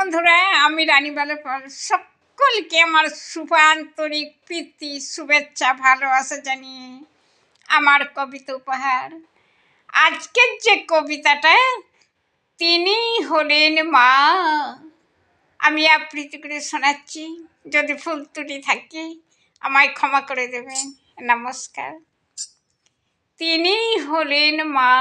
বন্ধুরা, আমি রানীবালা পাল সকলকে আমার শুভ আন্তরিক প্রীতি শুভেচ্ছা ভালোবাসা জানিয়ে আমার কবিতা উপহার। আজকের যে কবিতাটা, তিনি হলেন মা, আমি আবৃত্তি করে শোনাচ্ছি। যদি ভুল ত্রুটি থাকে আমায় ক্ষমা করে দেবেন। নমস্কার। তিনি হলেন মা।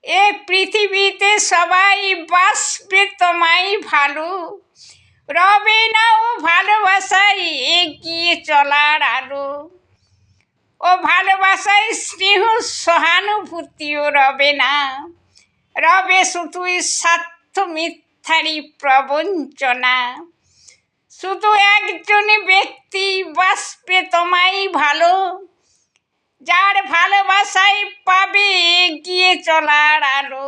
এ পৃথিবীতে সবাই বাসবে তোমায় ভালো, রবে না ও ভালোবাসায় এগিয়ে চলার আলো। ও ভালোবাসায় স্নেহ সহানুভূতিও রবে না, রবে শুধুই স্বার্থ মিথ্যারি প্রবঞ্চনা। শুধু একজন ব্যক্তি বাসবে তোমায় ভালো, যার ভালোবাসায় পাবে এগিয়ে চলার আলো।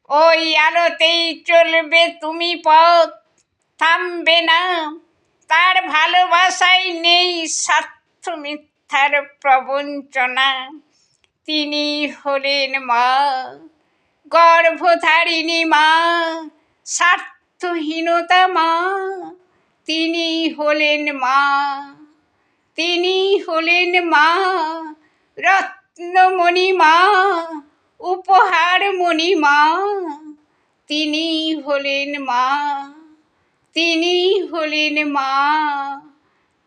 ওই আলোতেই চলবে তুমি পথ, থামবে না। তার ভালোবাসায় নেই স্বার্থ মিথ্যার প্রবঞ্চনা। তিনি হলেন মা, গর্ভধারিণী মা, স্বার্থহীনতা মা। তিনি হলেন মা, তিনি হলেন মা, রত্নমণি মা, উপহারমণি মা। তিনি হলেন মা, তিনি হলেন মা,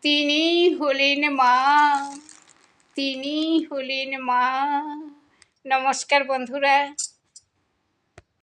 তিনি হলেন মা, তিনি হলেন মা। নমস্কার বন্ধুরা।